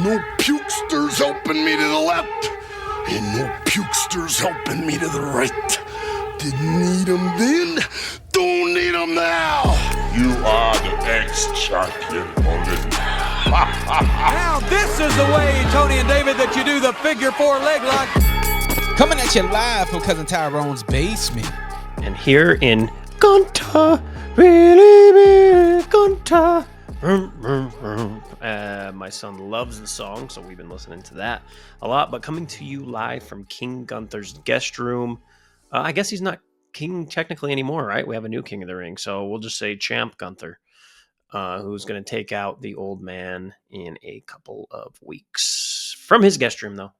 No pukesters helping me to the left, and no pukesters helping me to the right. Didn't need them then, don't need them now. You are the ex-champion, Orton. Now this is the way, Tony and David, that you do the figure four leg lock. Coming at you live from Cousin Tyrone's basement. And here in Gunta, really Gunta. My son loves the song, so we've been listening to that a lot. But coming to you live from King Gunther's guest room. I guess he's not king technically anymore, right? We have a new king of the ring, so we'll just say Champ Gunther, who's going to take out the old man in a couple of weeks from his guest room, though.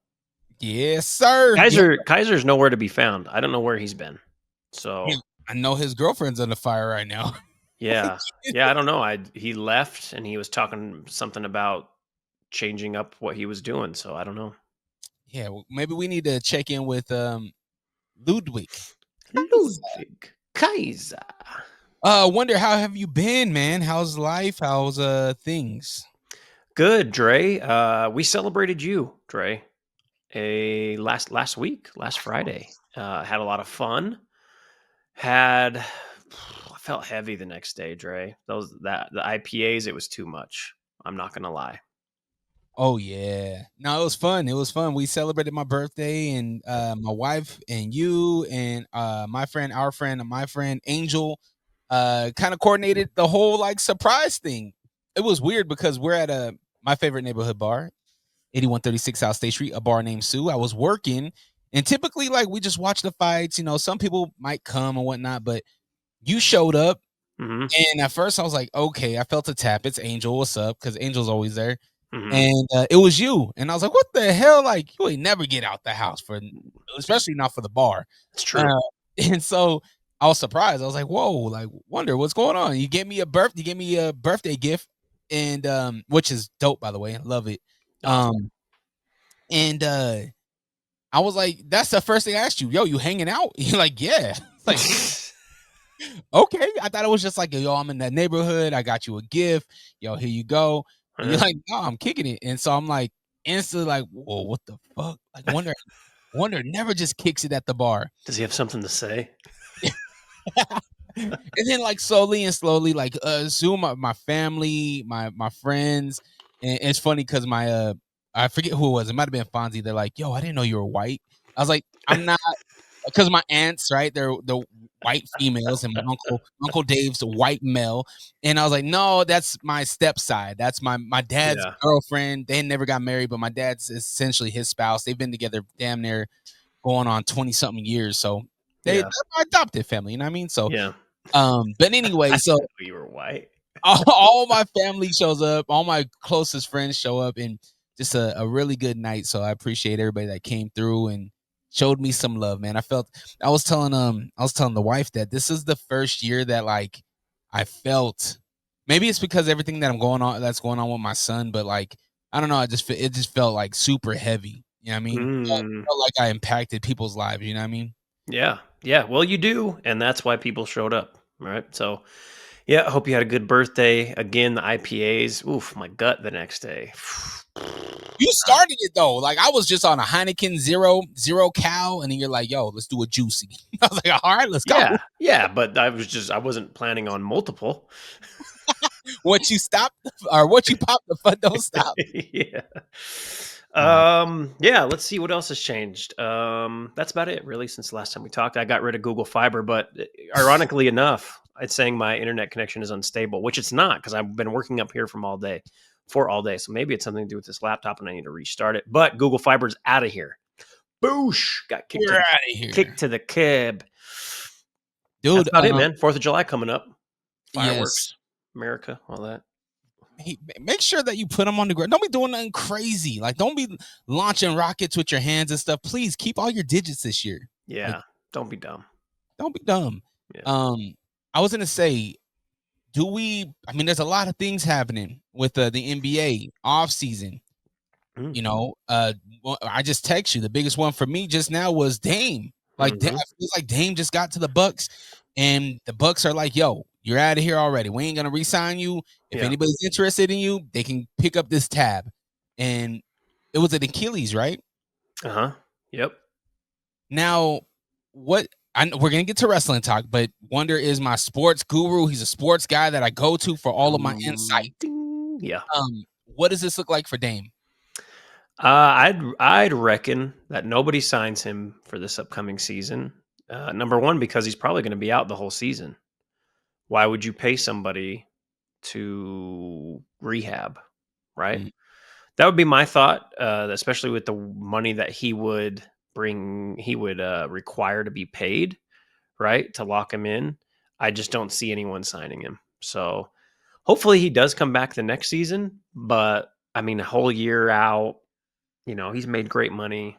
Yes, sir. Kaiser's nowhere to be found. I don't know where he's been. So I know his girlfriend's under fire right now. Yeah, I don't know. He left and he was talking something about changing up what he was doing. So I don't know. Yeah, well, maybe we need to check in with Ludwig Kaiser. Wonder, how have you been, man? How's life? How's things? Good, Dre. We celebrated you, Dre, last week, last Friday. Had a lot of fun. I felt heavy the next day, Dre. The IPAs, it was too much. I'm not gonna lie. Oh yeah, no, it was fun. It was fun. We celebrated my birthday, and my wife and you and my friend Angel, kind of coordinated the whole like surprise thing. It was weird because we're at my favorite neighborhood bar, 8136 South State Street, a bar named Sue. I was working, and typically like we just watch the fights. You know, some people might come and whatnot, but you showed up, and at first I was like, okay, I felt a tap. It's Angel. What's up? Because Angel's always there. And it was you, and I was like, "What the hell? Like, you ain't never get out the house especially not for the bar." It's true. And so I was surprised. I was like, "Whoa! Like, Wonder, what's going on?" You gave me a birthday gift, and which is dope, by the way. I love it. And I was like, "That's the first thing I asked you. Yo, you hanging out?" You're like, "Yeah." Like, okay. I thought it was just like, "Yo, I'm in that neighborhood. I got you a gift. Yo, here you go." And you're like, "No, I'm kicking it." And so I'm like instantly like, "Whoa, what the fuck?" Like Wonder never just kicks it at the bar. Does he have something to say? And then like slowly, like Zoom my family, my friends. And it's funny because my I forget who it was. It might have been Fonzie. They're like, "Yo, I didn't know you were white." I was like, "I'm not," because my aunts, right? They're the white females, and my Uncle Dave's a white male. And I was like, "No, that's my step side. That's my dad's girlfriend. They never got married, but my dad's essentially his spouse. They've been together damn near going on 20-something years. So they're my adopted family, you know what I mean?" So but anyway, so you were white. all my family shows up, all my closest friends show up, and just a really good night. So I appreciate everybody that came through and showed me some love, man. I was telling the wife that this is the first year that like I felt, maybe it's because everything that's going on with my son, but like I don't know, it just felt like super heavy. You know what I mean? I felt like I impacted people's lives, you know what I mean? Yeah. Well, you do, and that's why people showed up, right? So yeah, I hope you had a good birthday. Again, the IPAs, oof, my gut the next day. You started it though. Like I was just on a Heineken zero cal, and then you're like, "Yo, let's do a juicy." I was like, "All right, let's go." Yeah, but I wasn't planning on multiple. What you pop, the fun don't stop. Yeah. Let's see what else has changed. That's about it, really, since the last time we talked. I got rid of Google Fiber, but ironically enough, it's saying my internet connection is unstable, which it's not because I've been working up here all day. So maybe it's something to do with this laptop and I need to restart it. But Google Fiber's out of here. Boosh! Got kicked out of here. Kicked to the cab. Dude, that's about it, man. 4th of July coming up. Yes. Fireworks. America, all that. Hey, make sure that you put them on the ground. Don't be doing nothing crazy. Like, don't be launching rockets with your hands and stuff. Please keep all your digits this year. Yeah, like, don't be dumb. Don't be dumb. Yeah. I was gonna say, there's a lot of things happening with the NBA off season. You know, I just text you. The biggest one for me just now was Dame. Like, it feels like Dame just got to the Bucks, and the Bucks are like, "Yo, you're out of here already. We ain't gonna re-sign you. If anybody's interested in you, they can pick up this tab." and it was an Achilles, right? Yep. Now, what we're gonna get to wrestling talk, but Wonder is my sports guru. He's a sports guy that I go to for all of my insight. Ding. Yeah. What does this look like for Dame? I'd reckon that nobody signs him for this upcoming season. Number one, because he's probably going to be out the whole season. Why would you pay somebody to rehab, right? Mm. That would be my thought, especially with the money that he would require to be paid, right, to lock him in. I just don't see anyone signing him. So hopefully he does come back the next season. But I mean, a whole year out, he's made great money.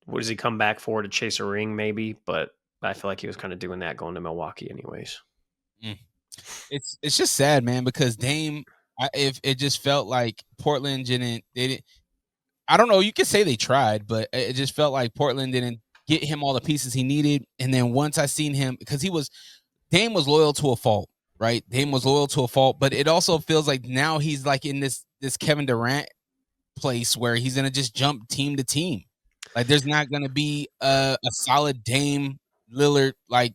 What does he come back for, to chase a ring? Maybe, but I feel like he was kind of doing that going to Milwaukee, anyways. It's just sad, man, because Dame, if it just felt like Portland didn't. I don't know. You could say they tried, but it just felt like Portland didn't get him all the pieces he needed. And then once I seen him, because Dame was loyal to a fault, right? Dame was loyal to a fault, but it also feels like now he's like in this Kevin Durant place where he's gonna just jump team to team. Like there's not gonna be a solid Dame Lillard like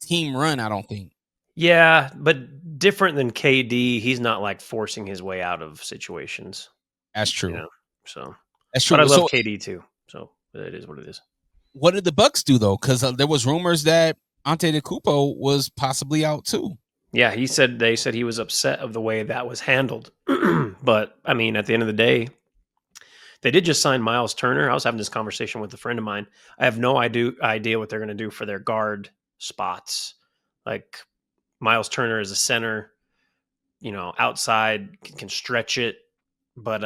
team run. I don't think. Yeah, but different than KD, he's not like forcing his way out of situations. That's true. So that's true. But I love KD too. So it is what it is. What did the Bucks do though? Because there was rumors that Antetokounmpo was possibly out too. Yeah, they said he was upset of the way that was handled. But I mean, at the end of the day, they did just sign Miles Turner. I was having this conversation with a friend of mine. I have no idea what they're going to do for their guard spots. Like Miles Turner is a center, outside, can stretch it. But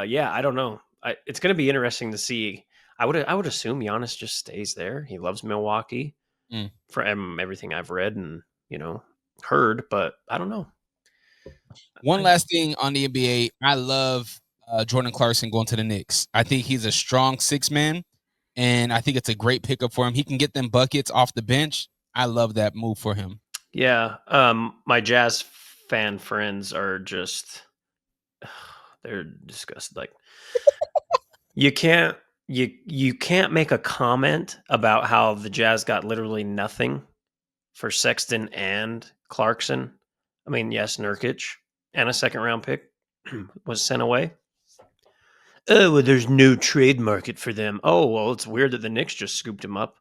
yeah, I don't know. It's going to be interesting to see. I would assume Giannis just stays there. He loves Milwaukee from everything I've read and heard, but I don't know. One last thing on the NBA, I love Jordan Clarkson going to the Knicks. I think he's a strong six man, and I think it's a great pickup for him. He can get them buckets off the bench. I love that move for him. Yeah, my Jazz fan friends are just they're disgusted. Like you can't make a comment about how the Jazz got literally nothing for Sexton and Clarkson. I mean, yes, Nurkic and a second round pick was sent away. Oh, well, there's no trade market for them. Oh, well, it's weird that the Knicks just scooped him up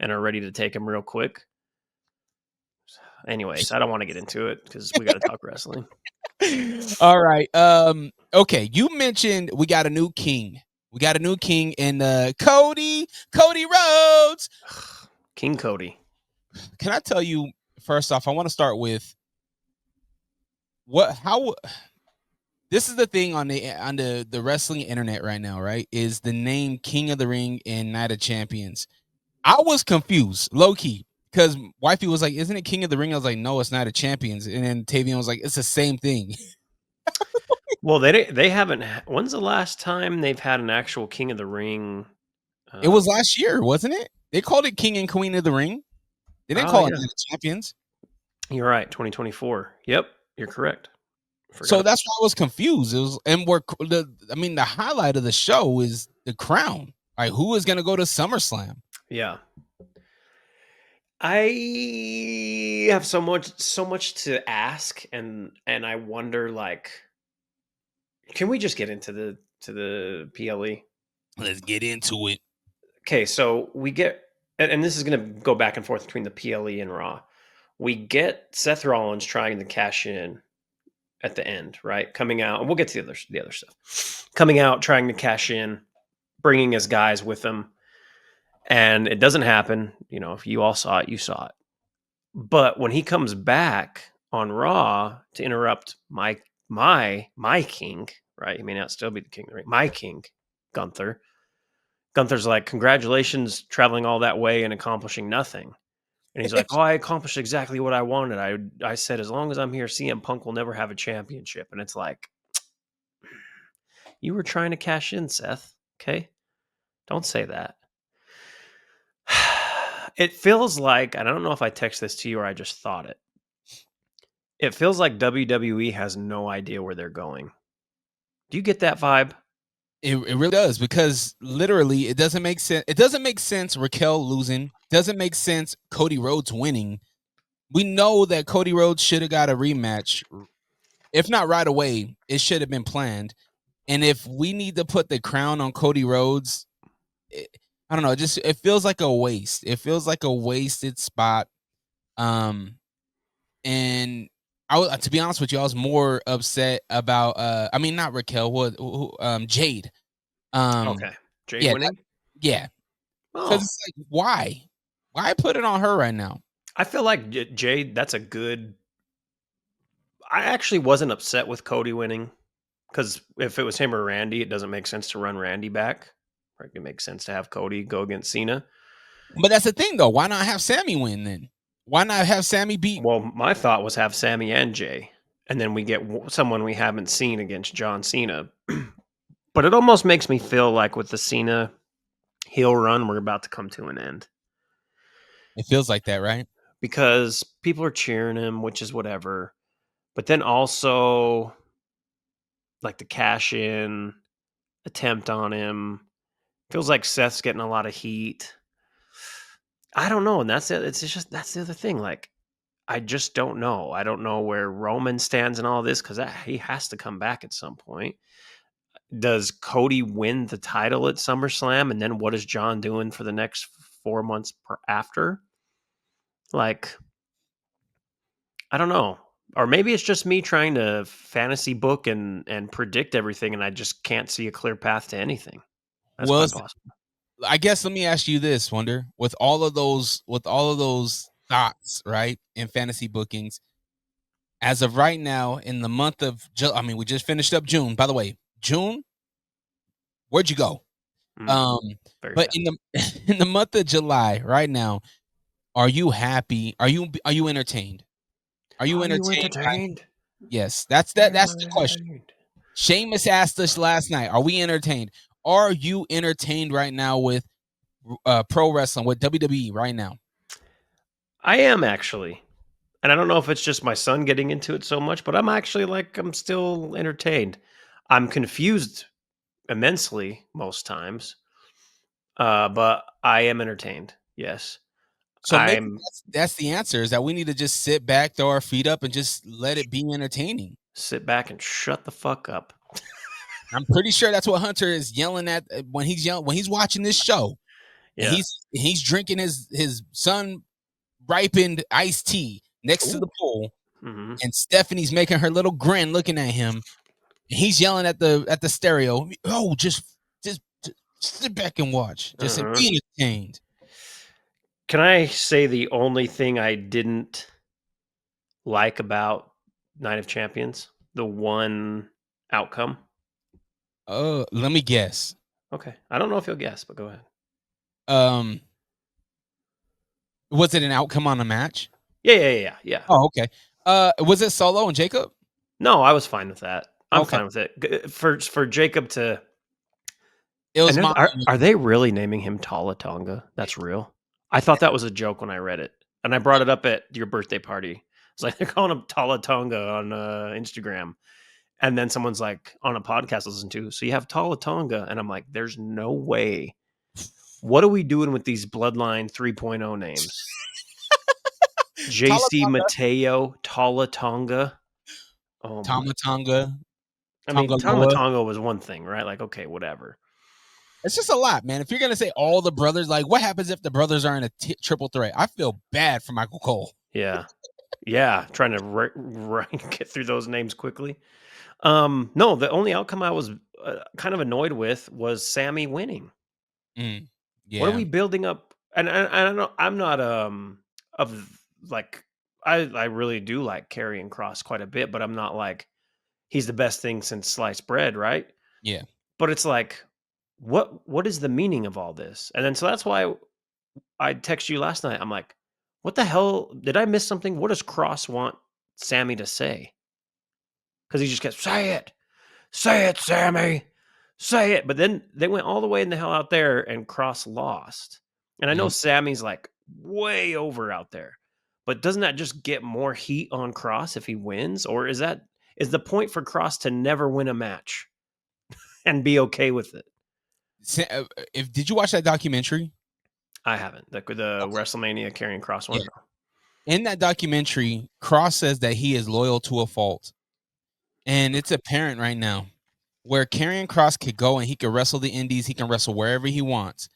and are ready to take him real quick. Anyways, I don't want to get into it because we got to talk wrestling. All right. Okay. You mentioned we got a new king. We got a new king in Cody Rhodes. King Cody. Can I tell you, first off, I want to start with how this is the thing on the wrestling internet right now, right? Is the name King of the Ring and Night of Champions. I was confused, low key, because wifey was like, "Isn't it King of the Ring?" I was like, "No, it's Night of Champions." And then Tavian was like, "It's the same thing." Well, they haven't. When's the last time they've had an actual King of the Ring? It was last year, wasn't it? They called it King and Queen of the Ring. They didn't call it Night of Champions. You're right, 2024. Yep, you're correct. So that's why I was confused. It was, and the highlight of the show is the crown. Like, who is going to go to SummerSlam? Yeah. I have so much to ask, and I wonder, like, can we just get into the PLE? Let's get into it. Okay, so we get, and this is going to go back and forth between the PLE and Raw. We get Seth Rollins trying to cash in at the end, right? Coming out, and we'll get to the other stuff. Coming out, trying to cash in, bringing his guys with him, and it doesn't happen. If you all saw it, you saw it. But when he comes back on Raw to interrupt my king, right? He may not still be the king, right? My king, Gunther. Gunther's like, "Congratulations, traveling all that way and accomplishing nothing." And he's like, "Oh, I accomplished exactly what I wanted. I said, as long as I'm here, CM Punk will never have a championship." And it's like, you were trying to cash in, Seth. Okay? Don't say that. It feels like, and I don't know if I text this to you or I just thought it. It feels like WWE has no idea where they're going Do you get that vibe? It really does, because literally it doesn't make sense. It doesn't make sense Raquel losing. Doesn't make sense Cody Rhodes winning. We know that Cody Rhodes should have got a rematch. If not right away, it should have been planned. And if we need to put the crown on Cody Rhodes, I don't know. It feels like a waste. It feels like a wasted spot. And to be honest with you, I was more upset about. I mean, not Raquel. Jade. Okay. Jade Yeah, winning? yeah. Oh. Because it's like, why put it on her right now? I feel like Jade, that's a good. I actually wasn't upset with Cody winning, because if it was him or Randy, it doesn't make sense to run Randy back. Right? It makes sense to have Cody go against Cena. But that's the thing, though. Why not have Sammy win then? Why not have Sammy beat? Well, my thought was have Sammy and Jay, and then we get someone we haven't seen against John Cena. But it almost makes me feel like with the Cena heel run, we're about to come to an end. It feels like that, right? Because people are cheering him, which is whatever. But then also, like, the cash in attempt on him. Feels like Seth's getting a lot of heat. I don't know. And that's it. It's just, that's the other thing. Like, I just don't know. I don't know where Roman stands in all this, because he has to come back at some point. Does Cody win the title at SummerSlam? And then what is John doing for the next 4 months after? Like, I don't know. Or maybe it's just me trying to fantasy book and predict everything, and I just can't see a clear path to anything. That's Well, quite possible. I guess let me ask you this, Wonder. With all of those thoughts, right, in fantasy bookings, as of right now, in the month of we just finished up June. By the way, June, where'd you go? Very But fast. in the in the month of July, right now, are you happy? Are you entertained? Are you entertained? Yes, that's the question. Sheamus asked us last night, are we entertained? Are you entertained right now with pro wrestling, with WWE right now? I am, actually. And I don't know if it's just my son getting into it so much, but I'm actually I'm still entertained. I'm confused immensely most times, but I am entertained. Yes. So maybe I'm that's the answer, is that we need to just sit back, throw our feet up, and just let it be entertaining. sit back and shut the fuck up. I'm pretty sure that's what Hunter is yelling at when he's watching this show. And Yeah. he's drinking his sun ripened iced tea next to the pool, Mm-hmm. and Stephanie's making her little grin looking at him. And he's yelling at the stereo, "Oh, just sit back and watch. Just be entertained." Can I say the only thing I didn't like about Night of Champions? The one outcome? Let me guess. Okay. I don't know if you'll guess, but go ahead. Was it an outcome on a match? Yeah. Oh, okay. Was it Solo and Jacob? No, I was fine with that. I'm Okay. fine with it. For Jacob to. It was And my. are they really naming him Talatonga? That's real. I thought that was a joke when I read it, and I brought it up at your birthday party. It's like they're calling him Talatonga on Instagram, and then someone's like on a podcast I listen to. So you have Talatonga, and I'm like, there's no way. What are we doing with these Bloodline 3.0 names? JC Mateo, Talatonga. Oh my. Tamatonga. I mean, Tongaloa. Tamatonga was one thing, right? Like, okay, whatever. It's just a lot, man. If you're gonna say all the brothers, like, what happens if the brothers are in a triple threat? I feel bad for Michael Cole. Yeah. Trying to get through those names quickly. No, the only outcome I was kind of annoyed with was Sammy winning. Yeah. What are we building up? And I don't know. I'm not of like I really do like Karrion Kross quite a bit, but I'm not like he's the best thing since sliced bread, right? Yeah. But it's like, what is the meaning of all this? And then so that's why I text you last night. I'm like, what the hell? Did I miss something? What does Cross want Sammy to say? Because he just gets, say it, Sammy, say it. But then they went all the way in the hell out there, and Cross lost. And I know Sammy's like way over out there, but doesn't that just get more heat on Cross if he wins? Or is the point for Cross to never win a match? and be okay with it. Did you watch that documentary? I haven't. The WrestleMania Karrion Kross one. Yeah. In that documentary, Cross says that he is loyal to a fault. And it's apparent right now where Karrion Kross could go and he could wrestle the indies, he can wrestle wherever he wants.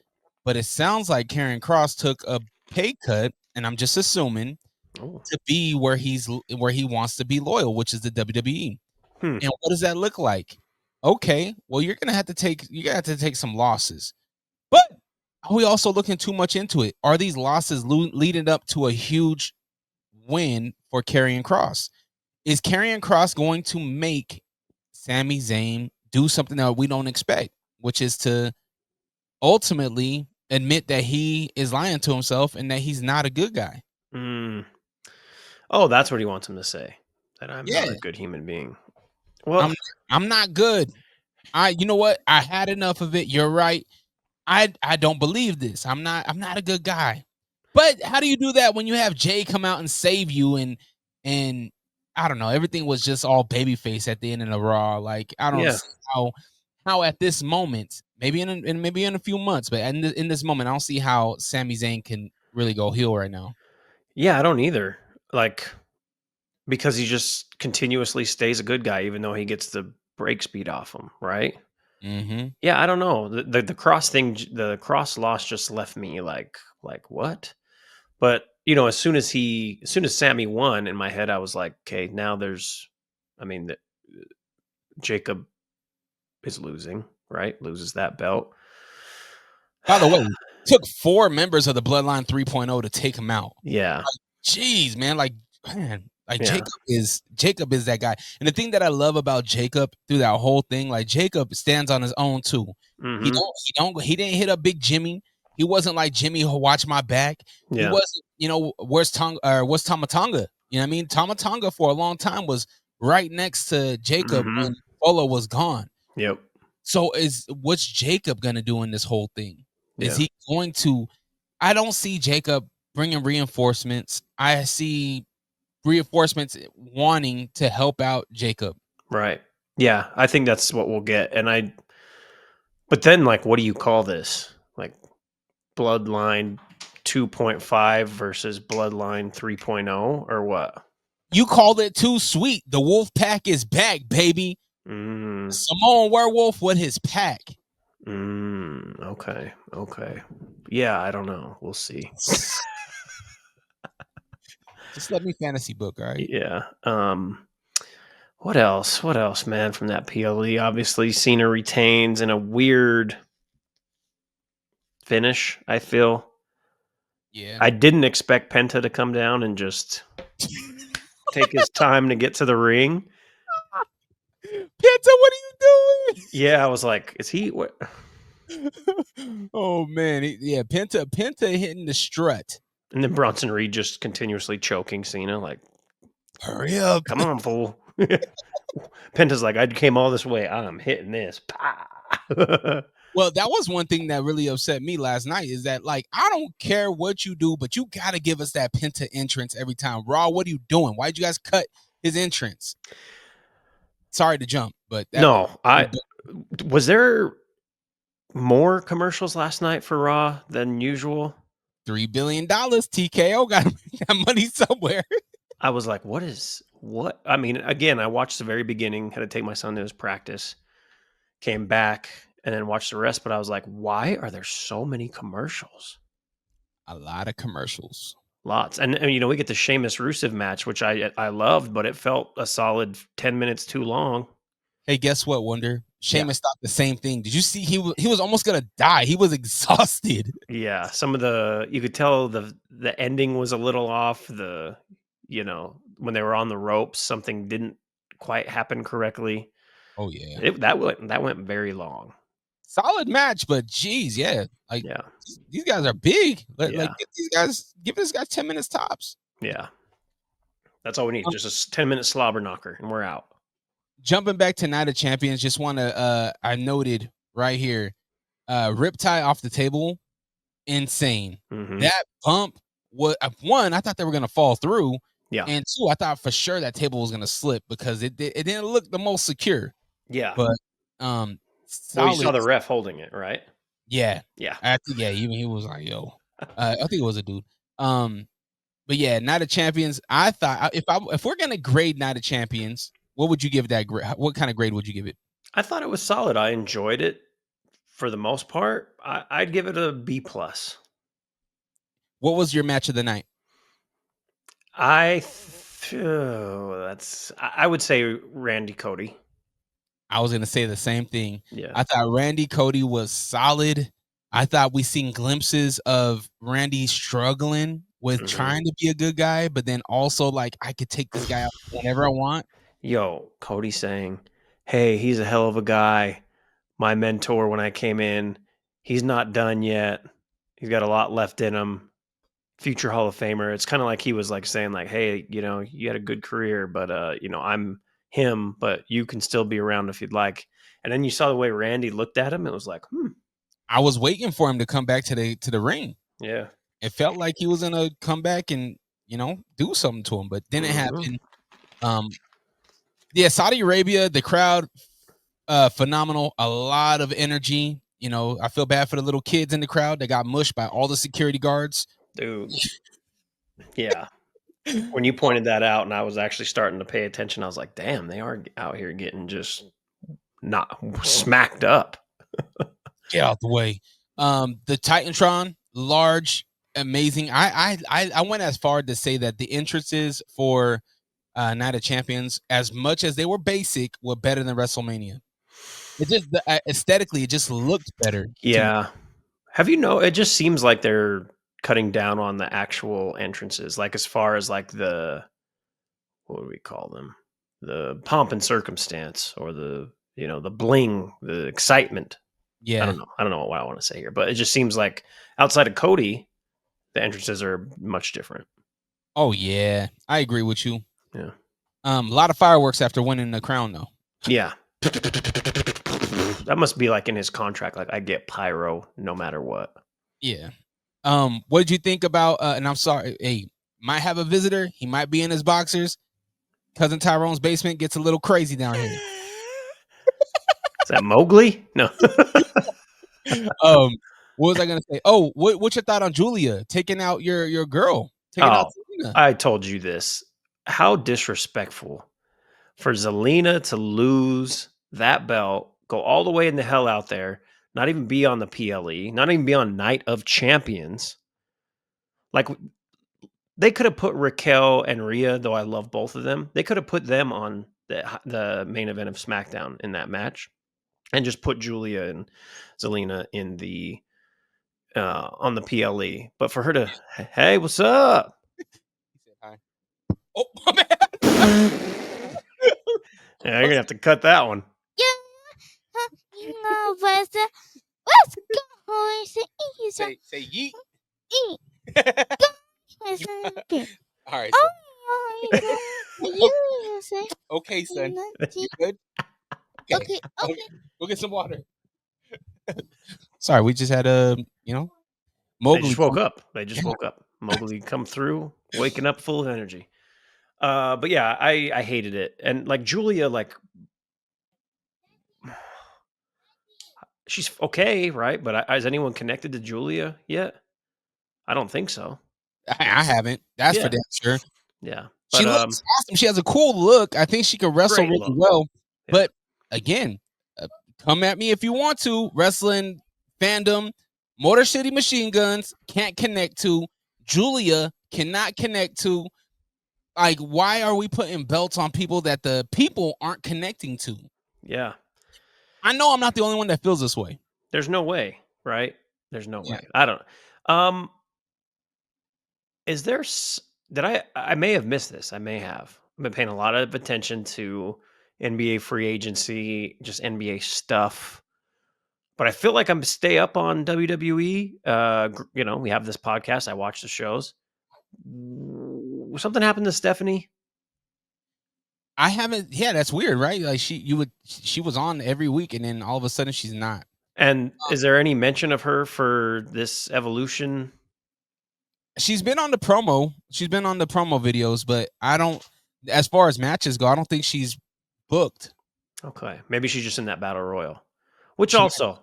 But it sounds like Karrion Kross took a pay cut, and I'm just assuming, to be where he wants to be loyal, which is the WWE. And what does that look like? Okay, well, you're gonna have to take some losses. But are we also looking too much into it? Are these losses leading up to a huge win for Karrion Kross? Is Karrion Kross going to make Sami Zayn do something that we don't expect, which is to ultimately admit that he is lying to himself and that he's not a good guy? Oh, that's what he wants him to say, that I'm not a good human being. Well, I'm not good. You know what? I had enough of it. You're right. I don't believe this. I'm not a good guy. But how do you do that when you have Jay come out and save you and I don't know, everything was just all babyface at the end of the Raw. Like, I don't see how at this moment, maybe in a few months, but in this moment, I don't see how Sami Zayn can really go heel right now. Yeah, I don't either. Like, because he just continuously stays a good guy, even though he gets the break speed off him, right? Mm-hmm. Yeah, I don't know. The Cross thing, the Cross loss just left me like what? But as soon as Sammy won, in my head, I was like, okay, now Jacob is losing, right? Loses that belt. By the way, it took 4 members of the Bloodline 3.0 to take him out. Yeah. Jeez, man. Jacob is that guy. And the thing that I love about Jacob through that whole thing, like, Jacob stands on his own too. Mm-hmm. He didn't hit up Big Jimmy. He wasn't like Jimmy who watch my back. Yeah. He wasn't, where's Tama Tonga? You know what I mean? Tama Tonga for a long time was right next to Jacob when Polo was gone. Yep. So what's Jacob gonna do in this whole thing? Is he going to? I don't see Jacob bringing reinforcements. I see reinforcements wanting to help out Jacob. Right. Yeah, I think that's what we'll get. But then, like, what do you call this? Like, Bloodline 2.5 versus Bloodline 3.0 or what? You called it too sweet. The Wolf Pack is back, baby. Samoan Werewolf with his pack. Okay. Yeah, I don't know. We'll see. Just let me fantasy book, all right? Yeah. What else? What else, man, from that PLE? Obviously, Cena retains in a weird finish, I feel. Yeah. I didn't expect Penta to come down and just take his time to get to the ring. Penta, what are you doing? Yeah, I was like, is he what? Oh man, Penta hitting the strut. And then Bronson Reed just continuously choking Cena, like, hurry up. Come on, fool. Penta's like, I came all this way. I'm hitting this. Well, that was one thing that really upset me last night is that, like, I don't care what you do, but you got to give us that Penta entrance every time. Raw, what are you doing? Why'd you guys cut his entrance? Sorry to jump, but was there more commercials last night for Raw than usual? $3 billion. TKO got that money somewhere. I was like, what? I mean, again, I watched the very beginning, had to take my son to his practice, came back, and then watched the rest. But I was like, why are there so many commercials? A lot of commercials. Lots. And we get the Sheamus Rusev match, which I loved, but it felt a solid 10 minutes too long. Hey, guess what, Wonder? Sheamus thought the same thing. Did you see he was almost gonna die? He was exhausted. Yeah, you could tell the ending was a little off. When they were on the ropes, something didn't quite happen correctly. Oh yeah, that went very long. Solid match, but geez, these guys are big. Give this guy 10 minutes tops. Yeah, that's all we need. Just a 10-minute slobber knocker, and we're out. Jumping back to Night of Champions, just want to I noted right here, Riptide off the table, insane. Mm-hmm. That bump was one. I thought they were gonna fall through. Yeah, and two, I thought for sure that table was gonna slip because it didn't look the most secure. Yeah, but Well, you saw solid. the ref holding it, right? Yeah, Yeah. I think even he was like, "Yo," I think it was a dude. But yeah, Night of Champions. I thought if we're gonna grade Night of Champions, what would you give that grade? What kind of grade would you give it? I thought it was solid. I enjoyed it for the most part. I'd give it a B plus. What was your match of the night? I would say Randy Cody. I was gonna say the same thing. Yeah. I thought Randy Cody was solid. I thought we seen glimpses of Randy struggling with trying to be a good guy, but then also like I could take this guy out whenever I want. Yo, Cody saying, "Hey, he's a hell of a guy. My mentor when I came in, he's not done yet. He's got a lot left in him. Future Hall of Famer." It's kind of like he was like saying like, "Hey, you had a good career, but I'm him, but you can still be around if you'd like." And then you saw the way Randy looked at him. It was like, I was waiting for him to come back to the ring. yeah. It felt like he was gonna come back and do something to him, but didn't happen. Yeah, Saudi Arabia, the crowd, phenomenal. A lot of energy. I feel bad for the little kids in the crowd that got mushed by all the security guards. Dude. Yeah. When you pointed that out and I was actually starting to pay attention, I was like, damn, they are out here getting just not smacked up. Get out the way. The Titantron, large, amazing. I went as far to say that the entrances for Night of Champions, as much as they were basic, were better than WrestleMania. It just aesthetically, it just looked better. Yeah. It just seems like they're cutting down on the actual entrances, like as far as like what do we call them? The pomp and circumstance, or the bling, the excitement. Yeah. I don't know what I want to say here, but it just seems like outside of Cody, the entrances are much different. Oh yeah, I agree with you. Yeah. A lot of fireworks after winning the crown, though. Yeah. That must be like in his contract. Like, I get pyro no matter what. Yeah. What did you think about? And I'm sorry, hey, might have a visitor. He might be in his boxers. Cousin Tyrone's basement gets a little crazy down here. Is that Mowgli? No. What was I gonna say? Oh, what's your thought on Julia taking out your girl? Taking out Zelina? I told you this. How disrespectful for Zelina to lose that belt, go all the way in the hell out there, not even be on the PLE, not even be on Night of Champions. Like, they could have put Raquel and Rhea, though I love both of them. They could have put them on the main event of SmackDown in that match, and just put Julia and Zelina in the on the PLE. But for her to, hey, what's up? He said hi. Oh, my man. Yeah, you're gonna have to cut that one. Say yeet. All right. Okay, son. You good? Okay. Go get some water. Sorry, we just had Mowgli. They just woke up. Mowgli come through, waking up full of energy. But yeah, I hated it. And like Julia, like, she's okay, right? But has anyone connected to Julia yet? I don't think so. I haven't. That's for damn sure. Yeah. She looks awesome. She has a cool look. I think she can wrestle really well. Yeah. But again, come at me if you want to. Wrestling fandom, Motor City Machine Guns can't connect to. Julia cannot connect to. Like, why are we putting belts on people that the people aren't connecting to? Yeah. I know I'm not the only one that feels this way. There's no way, right? There's no way. I don't know. Is there... I may have missed this. I may have. I've been paying a lot of attention to NBA free agency, just NBA stuff. But I feel like I'm stay up on WWE. We have this podcast. I watch the shows. Something happened to Stephanie? I haven't. Yeah, that's weird, right? Like she was on every week, and then all of a sudden she's not. And is there any mention of her for this Evolution? She's been on the promo. She's been on the promo videos, but I don't. As far as matches go, I don't think she's booked. Okay, maybe she's just in that battle royal. Which also,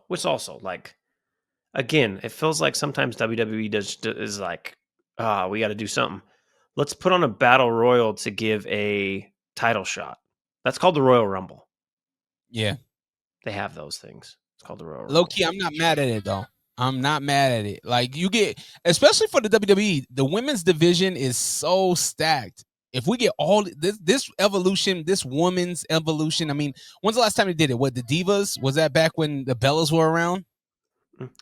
like, again, it feels like sometimes WWE is like, we got to do something. Let's put on a battle royal to give a title shot. That's called the Royal Rumble. Yeah. They have those things. It's called the Royal Rumble. Low key, I'm not mad at it though. I'm not mad at it. Like you get, especially for the WWE, the women's division is so stacked. If we get all this evolution, this woman's evolution, I mean, when's the last time they did it? What, the Divas? Was that back when the Bellas were around?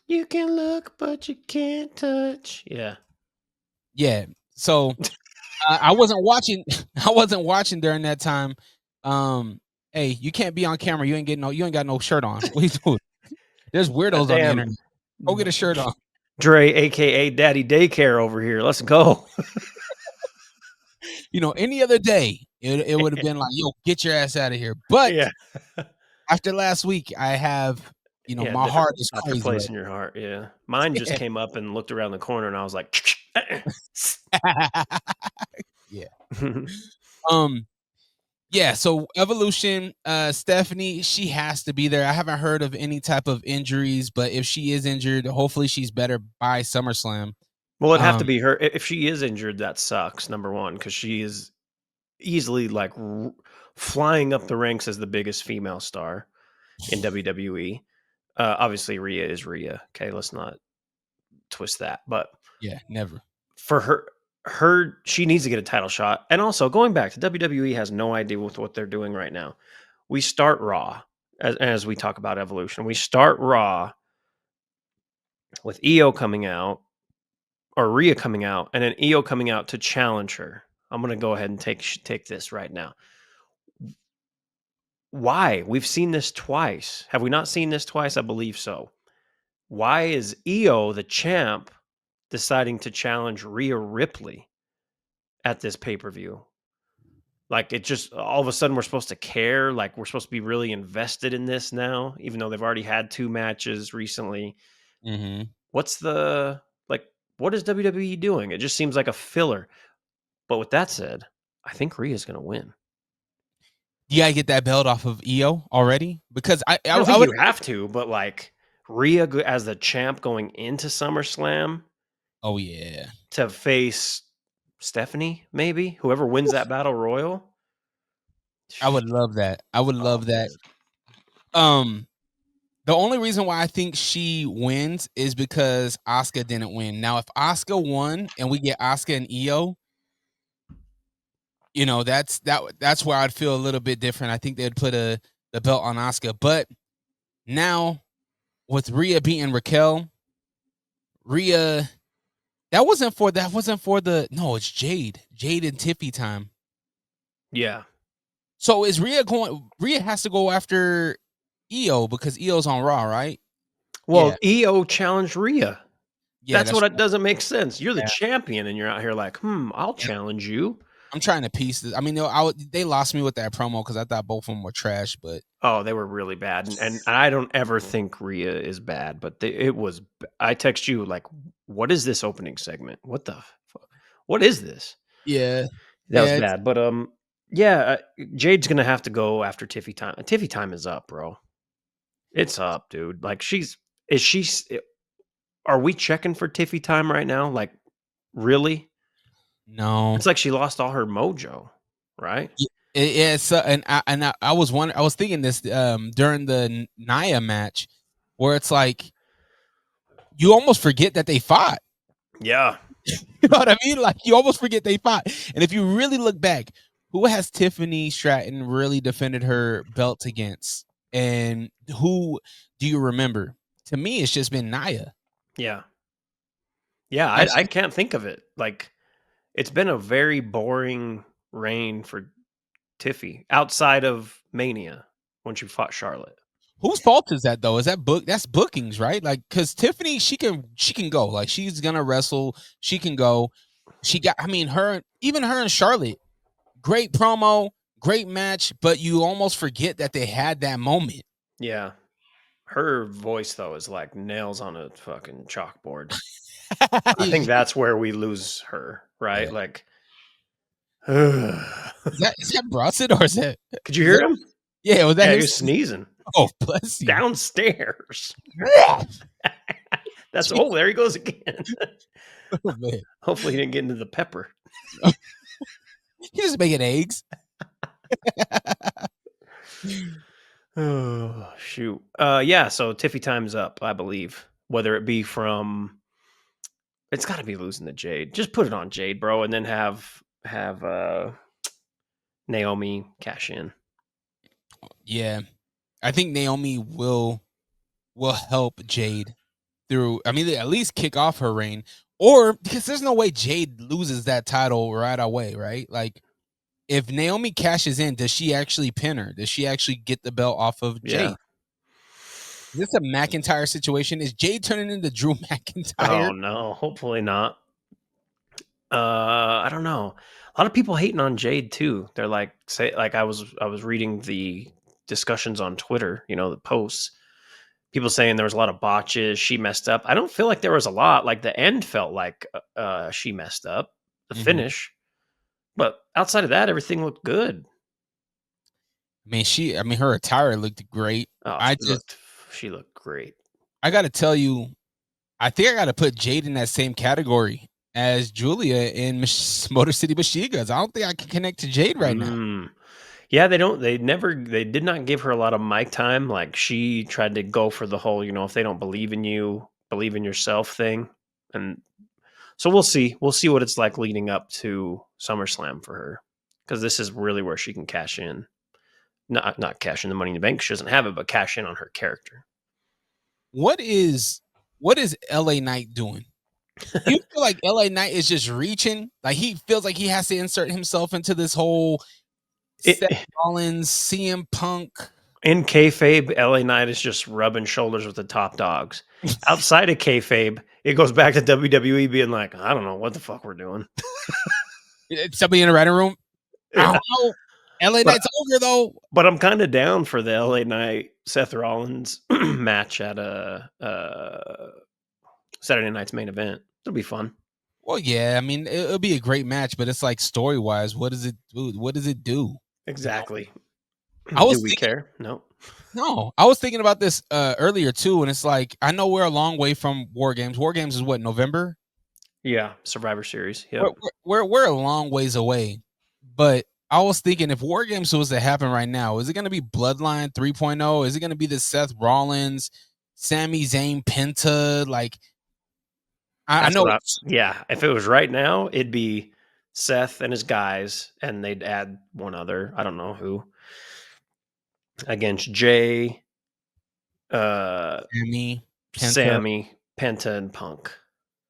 You can look, but you can't touch. Yeah. Yeah. So I wasn't watching. I wasn't watching during that time. Hey, you can't be on camera. You ain't got no shirt on. What are you doing? There's weirdos on the internet. Go get a shirt on. Dre, aka Daddy Daycare, over here. Let's go. Any other day, it would have been like, yo, get your ass out of here. But Yeah. after last week, I have, Yeah, my heart is after crazy. place Right? in your heart. Yeah. Mine just came up and looked around the corner, and I was like, Yeah. Yeah, so Evolution, Stephanie, she has to be there. I haven't heard of any type of injuries, but if she is injured, hopefully she's better by SummerSlam. Well, it'd have to be her. If she is injured, that sucks, number one, because she is easily like flying up the ranks as the biggest female star in WWE. Obviously, Rhea is Rhea. Okay, let's not twist that. But yeah, never. For her, she needs to get a title shot. And also, going back to WWE has no idea with what they're doing right now. We start Raw, as we talk about Evolution. We start Raw with Io coming out, or Rhea coming out, and then Io coming out to challenge her. I'm going to go ahead and take this right now. Why? We've seen this twice. Have we not seen this twice? I believe so. Why is Io, the champ, deciding to challenge Rhea Ripley at this pay-per-view? Like, it just, all of a sudden, we're supposed to care. Like, we're supposed to be really invested in this now, even though they've already had 2 matches recently. Mm-hmm. What is WWE doing? It just seems like a filler. But with that said, I think Rhea's going to win. You gotta get that belt off of Io already, because I don't think you have to, but like Rhea as the champ going into SummerSlam. Oh yeah, to face Stephanie, maybe whoever wins that battle royal. I would love that. I would love that. The only reason why I think she wins is because Asuka didn't win. Now, if Asuka won and we get Asuka and Io, that's where I'd feel a little bit different. I think they'd put the belt on Asuka. But now with Rhea beating Raquel, Rhea, that wasn't for the no, it's Jade and Tiffy time. Yeah. So is Rhea has to go after Io because Io's on Raw, right? Well, yeah. Io challenged Rhea. Yeah, that's what it doesn't make sense. You're the champion, and you're out here like, I'll challenge you. I'm trying to piece this. I mean, they lost me with that promo because I thought both of them were trash, but they were really bad. And I don't ever think Rhea is bad, but it was. I text you like, what is this opening segment? What the fuck? What is this? Yeah, that was bad. But Jade's gonna have to go after Tiffy time. Tiffy time is up, bro. It's up, dude. Like are we checking for Tiffy time right now? Like, really? No. It's like she lost all her mojo, right? Yeah. So, I was thinking this during the Nia match, where it's like you almost forget that they fought. Yeah. You know what I mean? Like, you almost forget they fought. And if you really look back, who has Tiffany Stratton really defended her belt against? And who do you remember? To me, it's just been Nia. Yeah. Yeah, I can't think of it. Like, it's been a very boring reign for Tiffy outside of Mania when she fought Charlotte. Whose fault is that though? Is that that's bookings, right? Like, because Tiffany, she can go. Like, she's gonna wrestle. She can go. Her and Charlotte, great promo, great match, but you almost forget that they had that moment. Yeah. Her voice though is like nails on a fucking chalkboard. I think that's where we lose her, right? Yeah. Like, is that Bronson or is that? Could you hear him? Yeah, was that? Yeah, he was sneezing. Oh, bless you. Downstairs. That's there he goes again. Oh, man. Hopefully he didn't get into the pepper. He's just making eggs. Oh, shoot. Yeah, so Tiffy time's up, I believe. Whether it be from it's gotta be losing to Jade. Just put it on Jade, bro, and then have Naomi cash in. Yeah. I think Naomi will help Jade through. I mean, at least kick off her reign, or because there's no way Jade loses that title right away, right? Like, if Naomi cashes in, does she actually pin her? Does she actually get the belt off of Jade? Yeah. Is this a McIntyre situation? Is Jade turning into Drew McIntyre? Oh no, hopefully not. I don't know. A lot of people hating on Jade too. They're like, I was reading the discussions on Twitter, the posts. People saying there was a lot of botches. She messed up. I don't feel like there was a lot. Like the end felt like she messed up. The finish, but outside of that, everything looked good. I mean, her attire looked great. Oh, she looked great. I got to tell you, I think I got to put Jade in that same category as Julia in Motor City Machine Guns. I don't think I can connect to Jade right now. Yeah, they did not give her a lot of mic time. Like she tried to go for the whole, if they don't believe in you, believe in yourself thing. And so we'll see. We'll see what it's like leading up to SummerSlam for her. Because this is really where she can cash in. Not cash in the Money in the Bank. She doesn't have it, but cash in on her character. What is LA Knight doing? You feel like LA Knight is just reaching? Like he feels like he has to insert himself into this whole Seth Rollins, CM Punk. In kayfabe, LA Knight is just rubbing shoulders with the top dogs. Outside of kayfabe, it goes back to WWE being like, I don't know what the fuck we're doing. Somebody in the writing room? I don't know. LA Knight's over though. But I'm kind of down for the LA Knight Seth Rollins match at Saturday night's main event. It'll be fun. Well, yeah, I mean, it'll be a great match, but it's like story wise, what does it do? What does it do? Exactly. Do we care? No. No, I was thinking about this earlier too, and it's like I know we're a long way from War Games. War Games is what, November? Yeah, Survivor Series. Yeah, we're a long ways away, but I was thinking if War Games was to happen right now, is it going to be Bloodline 3.0? Is it going to be the Seth Rollins, Sami Zayn, Penta? Like, I know. If it was right now, it'd be Seth and his guys, and they'd add one other. I don't know who. Against Jay, Sammy, Penta, and Punk.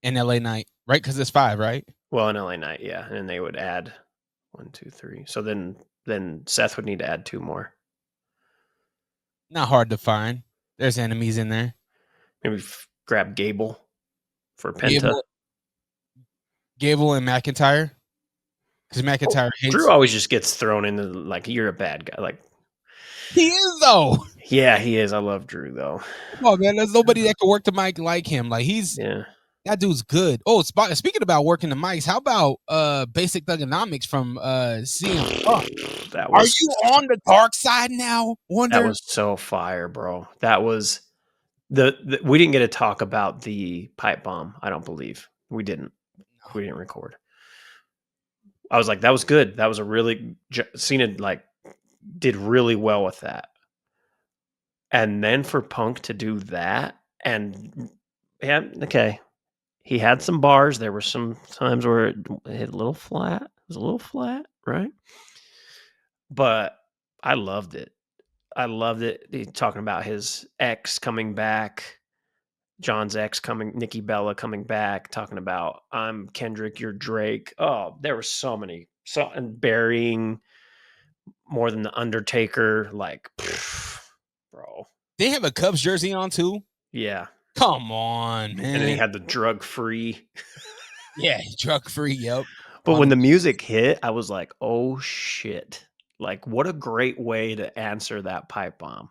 And LA Knight, right? Because it's 5, right? Well, in LA Knight, yeah. And they would add 1, 2, 3. So then Seth would need to add 2 more. Not hard to find. There's enemies in there. Maybe grab Gable for Penta. Gable and McIntyre. Because McIntyre hates... Drew always just gets thrown into, like, you're a bad guy. Like, he is, though. Yeah, he is. I love Drew, though. Oh, man, there's nobody that can work the mic like him. Like, that dude's good. Oh, speaking about working the mics, how about Basic Thugonomics from CM Punk? Are you on the dark side now, Wonder? That was so fire, bro. That was we didn't get to talk about the pipe bomb. I don't believe we didn't. We didn't record. I was like, that was good. That was a really Cena did really well with that. And then for Punk to do that, and yeah, okay. He had some bars. There were some times where it hit a little flat. It was a little flat, right? But I loved it. He's talking about his ex coming back, John's ex coming, Nikki Bella coming back, talking about I'm Kendrick, you're Drake. Oh, there were so many. And burying more than the Undertaker. Like, bro. They have a Cubs jersey on too? Yeah. Come on, man. And then he had the drug-free. Yeah, drug-free, yep. But when the music hit, I was like, oh, shit. Like, what a great way to answer that pipe bomb.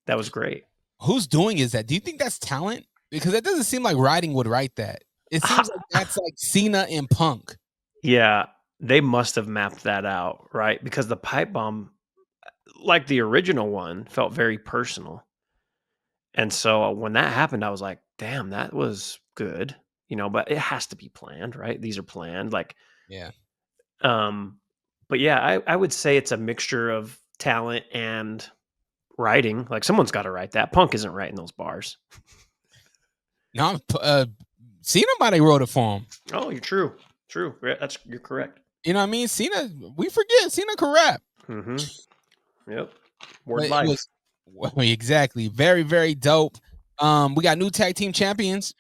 That was great. Who's doing that? Do you think that's talent? Because it doesn't seem like Writing would write that. It seems like that's like Cena and Punk. Yeah, they must have mapped that out, right? Because the pipe bomb, like the original one, felt very personal. And so when that happened, I was like, damn, that was good. But it has to be planned, right? These are planned. Like, Yeah. but yeah, I would say it's a mixture of talent and writing. Like someone's got to write that. Punk isn't writing those bars. No, Cena might have wrote it for him. Oh, you're true. True. You're correct. You know what I mean? Cena, we forget Cena can rap. Mm-hmm. Yep. But Word it life. was exactly very, very dope. We got new tag team champions.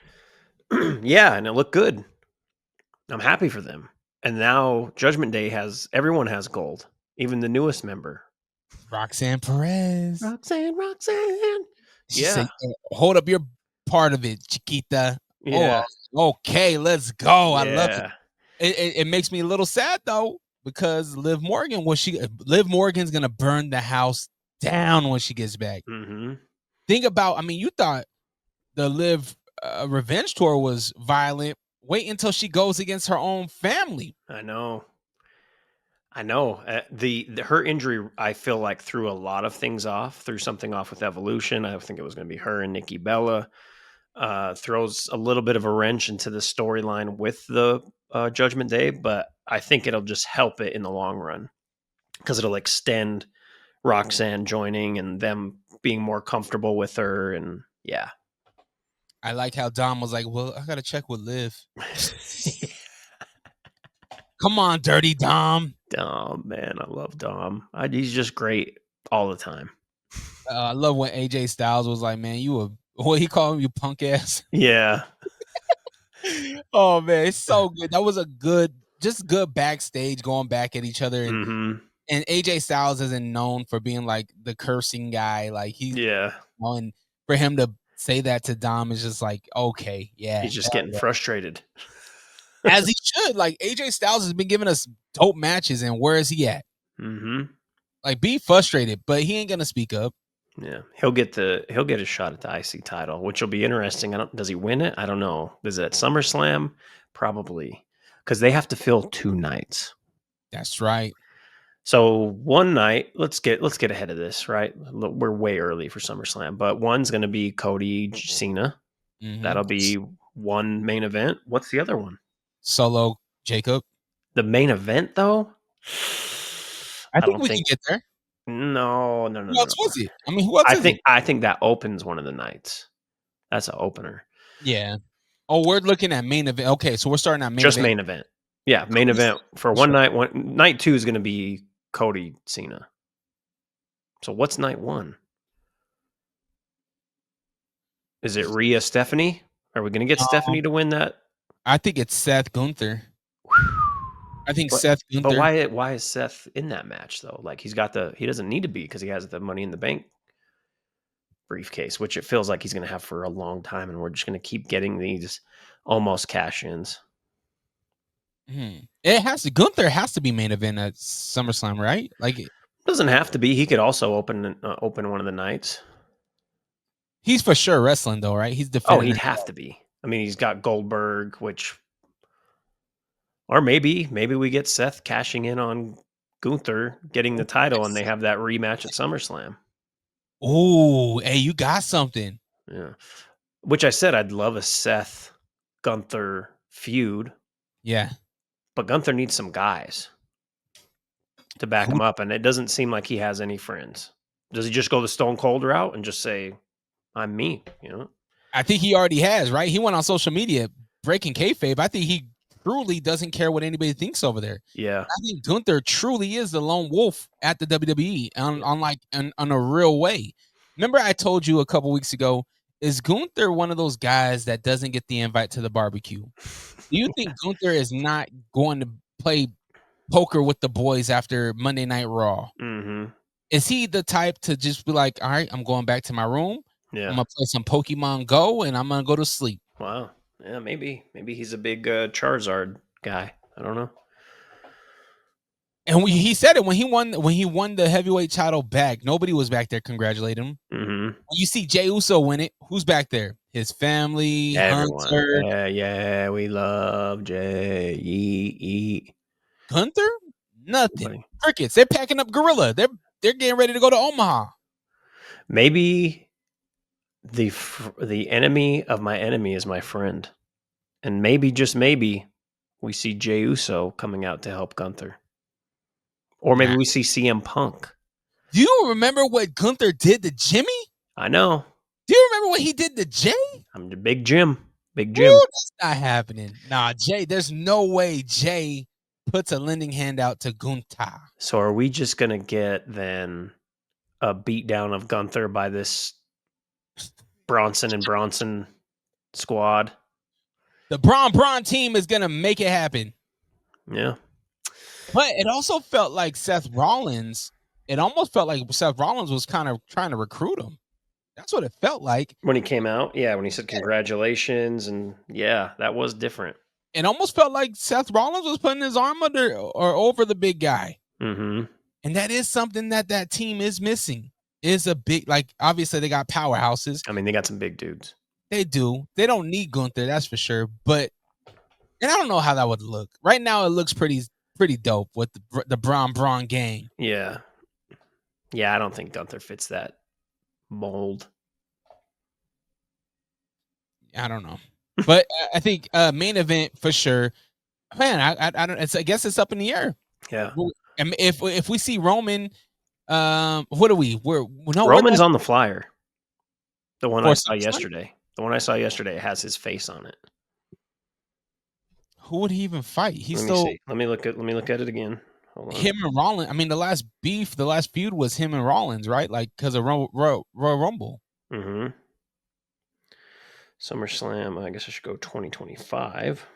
Yeah, and it looked good. I'm happy for them. And now Judgment Day everyone has gold, even the newest member, Roxanne Perez. Roxanne. She Yeah. said, hold up your part of it, Chiquita. Yeah. Oh, okay, let's go. I love Yeah. it. It makes me a little sad though, because Liv Morgan's gonna burn the house down when she gets back. Mm-hmm. Think about, you thought the Liv revenge tour was violent. Wait until she goes against her own family. I know. Her injury, I feel like threw a lot of things off. Threw something off with Evolution. I think it was going to be her and Nikki Bella. Throws a little bit of a wrench into the storyline with the Judgment Day, but I think it'll just help it in the long run because it'll extend Roxanne joining and them being more comfortable with her. And yeah. I like how Dom was like, well, I got to check with Liv. Come on, dirty Dom. Dom, man. I love Dom. He's just great all the time. I love when AJ Styles was like, man, what he called him, you punk ass. Yeah. Oh, man, it's so good. That was good backstage going back at each other. And, and AJ Styles isn't known for being like the cursing guy. Like and for him to say that to Dom is just like, okay, yeah. He's just getting frustrated. As he should. Like AJ Styles has been giving us dope matches, and where is he at? Mm-hmm. Like, be frustrated, but he ain't gonna speak up. Yeah, he'll get a shot at the IC title, which will be interesting. Does he win it? I don't know. Is it at SummerSlam? Probably, because they have to fill 2 nights. That's right. So one night, let's get ahead of this, right? We're way early for SummerSlam, but one's going to be Cody Cena. Mm-hmm. That'll be one main event. What's the other one? Solo Jacob. The main event, though? I think we can get there. No. Who else was it? Who else I think that opens one of the nights. That's an opener. Yeah. Oh, we're looking at main event. Okay, so we're starting at main event. Just main event. Yeah, main event for one night. Night 2 is going to be Cody Cena. So what's night 1? Is it Rhea Stephanie? Are we going to get Stephanie to win that? I think it's Seth Gunther. I think Seth Gunther. But why is Seth in that match though? Like he doesn't need to be because he has the Money in the Bank briefcase, which it feels like he's going to have for a long time, and we're just going to keep getting these almost cash-ins. Gunther has to be main event at SummerSlam, right? Like it doesn't have to be. He could also open one of the nights. He's for sure wrestling though, right? He's defending. Oh, he'd have to be. I mean, he's got Goldberg, or maybe we get Seth cashing in on Gunther getting the title, and they have that rematch at SummerSlam. Oh, hey, you got something. Yeah. Which I said I'd love a Seth Gunther feud. Yeah. But Gunther needs some guys to back him up, and it doesn't seem like he has any friends. Does he just go the Stone Cold route and just say, I'm me, I think he already has, right? He went on social media breaking kayfabe. I think he truly doesn't care what anybody thinks over there. Yeah. I think Gunther truly is the lone wolf at the WWE on a real way. Remember I told you a couple weeks ago, is Gunther one of those guys that doesn't get the invite to the barbecue? Do you think Gunther is not going to play poker with the boys after Monday Night Raw? Mm-hmm. Is he the type to just be like, all right, I'm going back to my room. Yeah. I'm going to play some Pokemon Go, and I'm going to go to sleep. Wow. Yeah, maybe he's a big Charizard guy. I don't know. And he said it when he won the heavyweight title back. Nobody was back there congratulating him. Mm-hmm. When you see Jey Uso win it, who's back there? His family, everyone. Hunter. Yeah, we love Jey. Gunther? Nothing. Crickets. They're packing up Gorilla. They're they're getting ready to go to Omaha. Maybe the enemy of my enemy is my friend. And maybe, just maybe, we see Jey Uso coming out to help Gunther. Or maybe we see CM Punk. Do you remember what Gunther did to Jimmy? I know. Do you remember what he did to Jay? I'm the Big Jim. Big Jim. Ooh, that's not happening. Nah, Jay, there's no way Jay puts a lending hand out to Gunther. So are we just going to get then a beatdown of Gunther by this Bronson and Bronson squad? The Braun team is going to make it happen. Yeah. But it also felt like Seth Rollins. It almost felt like Seth Rollins was kind of trying to recruit him. That's what it felt like. When he came out, yeah, when he said congratulations, and yeah, that was different. It almost felt like Seth Rollins was putting his arm under or over the big guy. Mm-hmm. And that is something that team is missing. Is a big, like, obviously they got powerhouses. I mean, they got some big dudes. They do. They don't need Gunther, that's for sure. But, and I don't know how that would look. Right now, it looks pretty dope with the Braun gang. Yeah. Yeah, I don't think Gunther fits that mold. I don't know. But I think main event for sure. Man, I don't. I guess it's up in the air. Yeah. And if we see Roman, what are we? Roman's on the flyer. The one I saw SummerSlam? yesterday. The one I saw yesterday has his face on it. Who would he even fight? He's Let me still see. Let me look at it again. Hold on. him and Rollins. I mean, the last feud was him and Rollins, right? Like because of Royal Rumble. Mm-hmm. SummerSlam. I guess I should go 2025.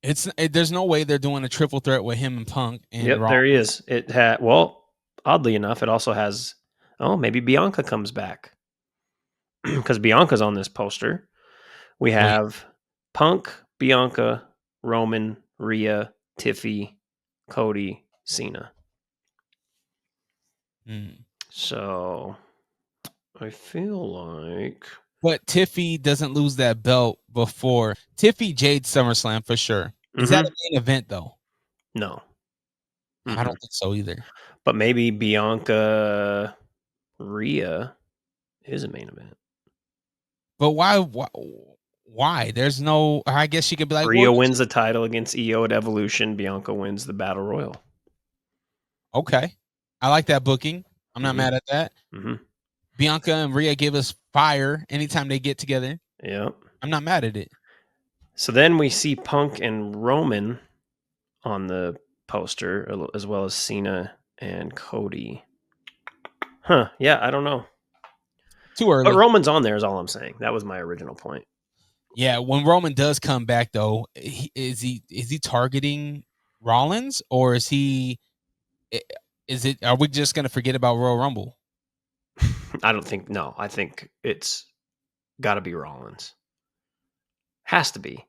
There's no way they're doing a triple threat with him and Punk. And Yep, Rollins. there he is. It had, well, oddly enough, it also has. Oh, maybe Bianca comes back because Bianca's on this poster. We have Punk, Bianca, Roman, Rhea, Tiffy, Cody, Cena. So I feel like. But Tiffy doesn't lose that belt before Tiffy Jade SummerSlam for sure. Is that a main event though? No. I don't think so either. But maybe Bianca Rhea is a main event. But why? There's no. I guess she could be like Rhea wins the title against Io at Evolution. Bianca wins the Battle Royal. Okay, I like that booking. I'm not mad at that. Mm-hmm. Bianca and Rhea give us fire anytime they get together. Yeah, I'm not mad at it. So then we see Punk and Roman on the poster, as well as Cena and Cody. Huh? Yeah, I don't know. Too early. But Roman's on there is all I'm saying. That was my original point. Yeah, when Roman does come back though, is he targeting Rollins or is he? Is it? Are we just gonna forget about Royal Rumble? I don't think. No, I think it's got to be Rollins. Has to be.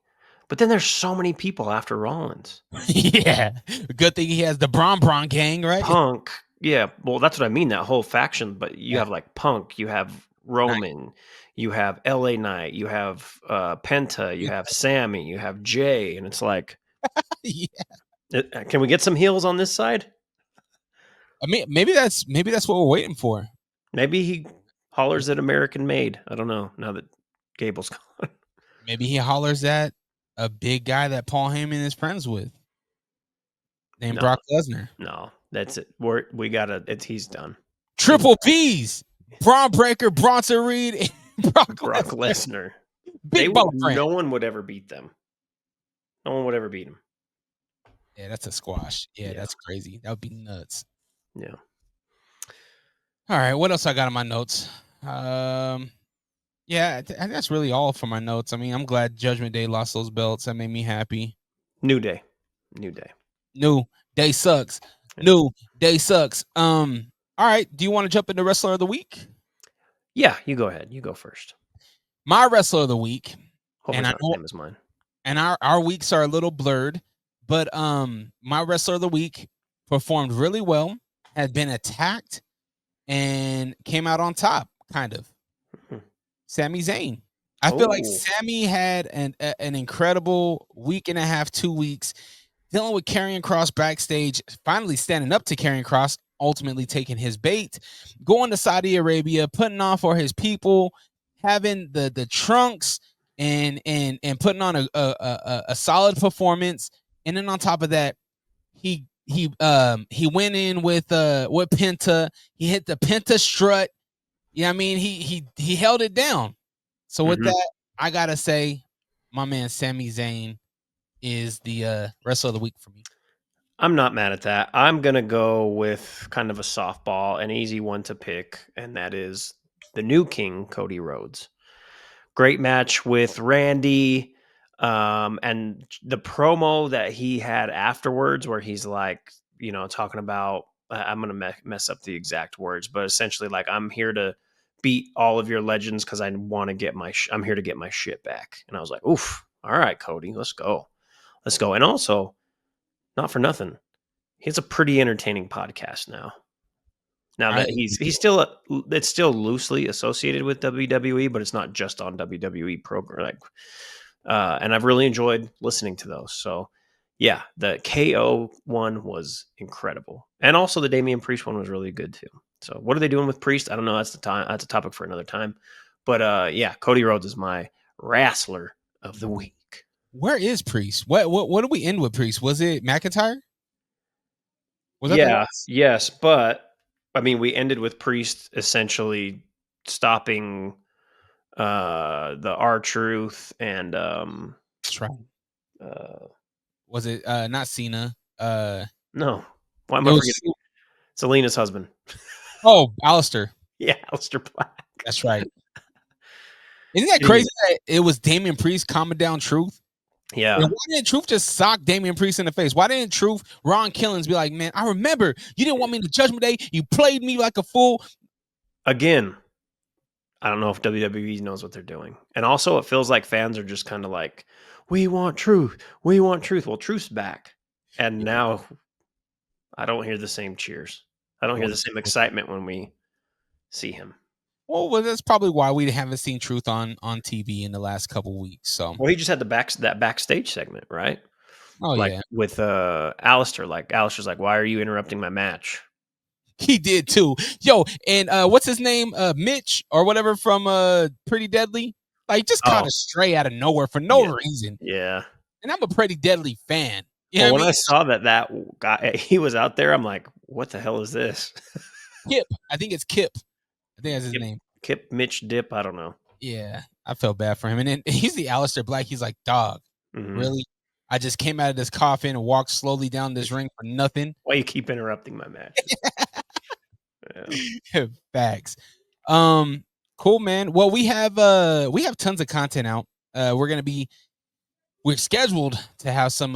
But then there's so many people after Rollins. Yeah, good thing he has the Braun gang, right? Punk. Yeah, well, that's what I mean. That whole faction. But you have like Punk. You have Roman. You have LA Knight. You have Penta. You have Sammy. You have Jay. And it's like, can we get some heels on this side? I mean, maybe that's what we're waiting for. Maybe he hollers at American Made. I don't know. Now that Gable's gone, maybe he hollers at a big guy that Paul Heyman is friends with, named Brock Lesnar. No, that's it. We gotta. He's done. Triple P's, Braun Breaker, Bronson Reed, and Brock Lesnar. No one would ever beat them. No one would ever beat him. Yeah, that's a squash. Yeah, that's crazy. That would be nuts. Yeah. All right, what else I got on my notes? Yeah, that's really all for my notes. I mean, I'm glad Judgment Day lost those belts. That made me happy. New day sucks. Yeah. New day sucks. All right, do you want to jump into Wrestler of the Week? Yeah, you go ahead. You go first. My Wrestler of the Week, Hopefully not the same as mine. And our weeks are a little blurred, but my Wrestler of the Week performed really well, had been attacked, and came out on top, kind of. Sami Zayn. I feel like Sami had an incredible week and a half, 2 weeks, dealing with Karrion Kross backstage, finally standing up to Karrion Kross ultimately taking his bait, going to Saudi Arabia, putting on for his people, having the trunks and putting on a solid performance. And then on top of that, he went in with Penta. He hit the Penta strut. You know what I mean? He held it down. So with that, I gotta say, my man Sami Zayn is the wrestler of the week for me. I'm not mad at that. I'm going to go with kind of a softball, an easy one to pick, and that is the new king, Cody Rhodes. Great match with Randy. And the promo that he had afterwards, where he's like, talking about, I'm going to mess up the exact words, but essentially like, I'm here to beat all of your legends because I want to get I'm here to get my shit back. And I was like, oof, all right, Cody, let's go. And also, not for nothing, he has a pretty entertaining podcast now. Now that he's still it's still loosely associated with WWE, but it's not just on WWE program. And I've really enjoyed listening to those. So yeah, the KO one was incredible, and also the Damian Priest one was really good too. So what are they doing with Priest? I don't know. That's a topic for another time. But yeah, Cody Rhodes is my wrestler of the week. Where is Priest? What did we end with Priest? Was it McIntyre? Was that Yeah, yes, but I mean, we ended with Priest essentially stopping the R-Truth and that's right. Was it not Cena? No. Why am I forgetting? Selena's husband. Oh, Alistair. Yeah, Aleister Black. That's right. Isn't that crazy that it was Damian Priest calming down Truth? Yeah. And why didn't Truth just sock Damian Priest in the face? Why didn't Truth, Ron Killings, be like, man, I remember you didn't want me in the Judgment Day. You played me like a fool. Again, I don't know if WWE knows what they're doing. And also, it feels like fans are just kind of like, we want Truth. We want Truth. Well, Truth's back. And now I don't hear the same cheers. I don't hear the same excitement when we see him. Well, that's probably why we haven't seen Truth on TV in the last couple weeks. So, well, he just had that backstage segment, right? Oh yeah, with Alistair. Like Alistair's like, "Why are you interrupting my match?" He did too, yo. And what's his name, Mitch or whatever from Pretty Deadly? Like just kind of stray out of nowhere for no reason. Yeah, and I'm a Pretty Deadly fan. Well, when I saw that guy, he was out there, I'm like, "What the hell is this?" Kip, I think it's Kip. I think that's his name. Kip Mitch Dip. I don't know. Yeah, I felt bad for him. And then he's the Alistair Black. He's like, dog, really? I just came out of this coffin and walked slowly down this ring for nothing. Why you keep interrupting my match? Facts. Cool, man. Well, we have tons of content out. We're scheduled to have some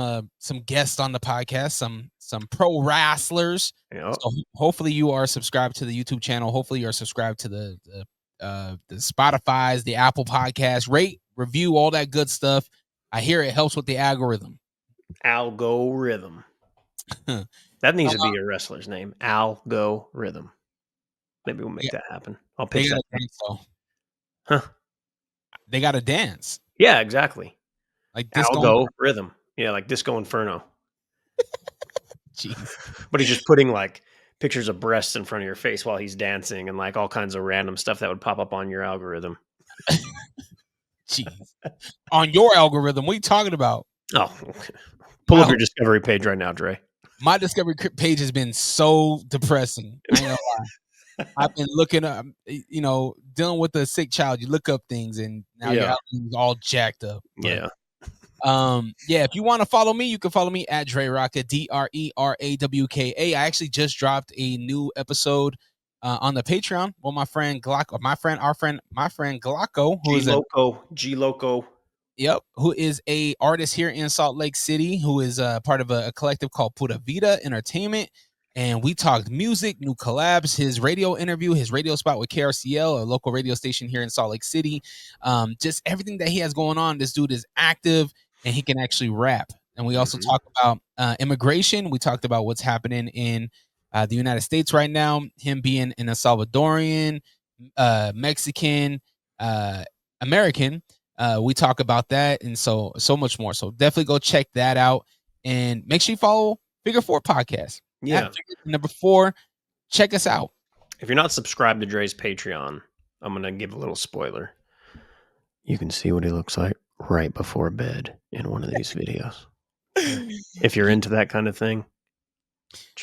guests on the podcast, some pro wrestlers. Yep. So hopefully you are subscribed to the YouTube channel. Hopefully you're subscribed to the Spotify's, the Apple Podcast. Rate, review, all that good stuff. I hear it helps with the algorithm. Algorithm. That needs to be your wrestler's name. Algorithm. Maybe we'll make that happen. I'll pitch that. Dance, huh? They got to dance. Yeah, exactly. Like Disco Rhythm. Yeah, like Disco Inferno. Jeez. But he's just putting like pictures of breasts in front of your face while he's dancing and like all kinds of random stuff that would pop up on your algorithm. Jeez. On your algorithm, what are you talking about? Oh, pull up your Discovery page right now, Dre. My Discovery page has been so depressing. I ain't gonna lie. I've been looking up, dealing with a sick child. You look up things and now your algorithm's all jacked up. But, if you want to follow me, you can follow me at DreRawka, DreRawka. I actually just dropped a new episode on the Patreon. Well, my friend Glocko, my friend Glocko, G Loco. Yep, who is a artist here in Salt Lake City, who is part of a collective called Pura Vida Entertainment. And we talked music, new collabs, his radio interview, his radio spot with KRCL, a local radio station here in Salt Lake City. Just everything that he has going on. This dude is active and he can actually rap. And we also talk about immigration. We talked about what's happening in the United States right now, him being an El Salvadorian, Mexican, American. We talk about that and so much more. So definitely go check that out and make sure you follow Figure 4 Podcast. Yeah. Number 4. check us out. If you're not subscribed to Dre's Patreon, I'm going to give a little spoiler. You can see what he looks like right before bed in one of these videos. If you're into that kind of thing.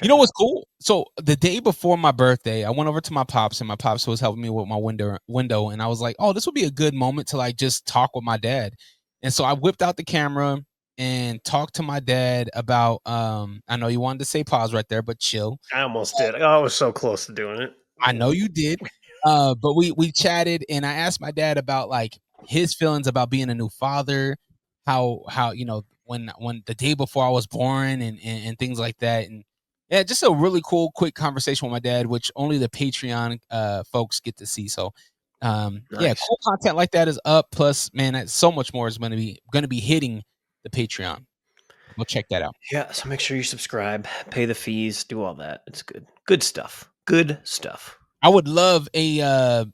You know what's cool? So the day before my birthday, I went over to my pops, and my pops was helping me with my window, and I was like, "Oh, this would be a good moment to like just talk with my dad." And so I whipped out the camera and talked to my dad about. I know you wanted to say pause right there, but chill. I almost did. I was so close to doing it. I know you did. But we chatted, and I asked my dad about like his feelings about being a new father, how when the day before I was born and things like that, and yeah, just a really cool quick conversation with my dad, which only the Patreon folks get to see. So yeah, Nice. cool content like that is up. Plus, man, so much more is going to be hitting the Patreon. We'll check that out. Yeah, so make sure you subscribe, pay the fees, do all that. It's good. Good stuff. Good stuff. I would love a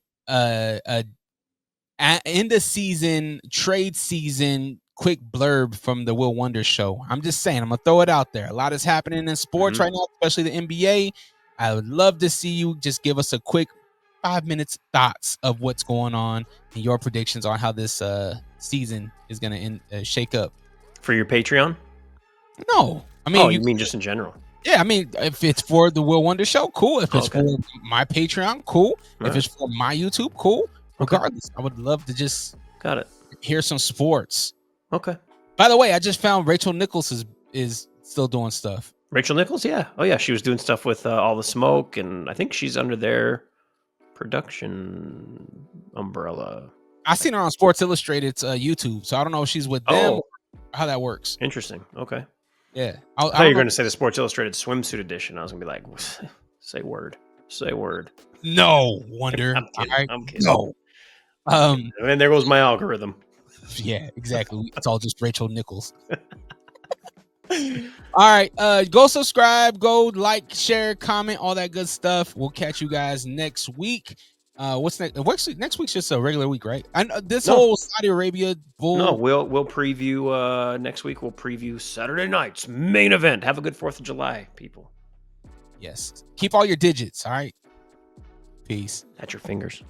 end of season, trade season, quick blurb from the Will Wonder show. I'm just saying, I'm gonna throw it out there. A lot is happening in sports right now, especially the NBA. I would love to see you just give us a quick 5 minutes thoughts of what's going on and your predictions on how this season is gonna shake up. For your Patreon? No, I mean, you mean just in general? Yeah, I mean, if it's for the Will Wonder show, cool. If it's for my Patreon, cool. If it's for my YouTube, cool. Regardless, I would love to just hear some sports. Okay. By the way, I just found Rachel Nichols is still doing stuff. Rachel Nichols, yeah. Oh yeah, she was doing stuff with All the Smoke, and I think she's under their production umbrella. I seen her on Sports Illustrated's YouTube, so I don't know if she's with them or how that works. Interesting. Okay. Yeah. I thought you were going to say the Sports Illustrated swimsuit edition. I was going to be like, say word. Say word. No, Wonder. I'm kidding. No. And there goes my algorithm. Yeah, exactly. It's all just Rachel Nichols. All right. Go subscribe, go like, share, comment, all that good stuff. We'll catch you guys next week. What's next? Next week's just a regular week, right? And whole Saudi Arabia bull. No, we'll preview next week. We'll preview Saturday night's main event. Have a good 4th of July, people. Yes. Keep all your digits. All right. Peace. At your fingers.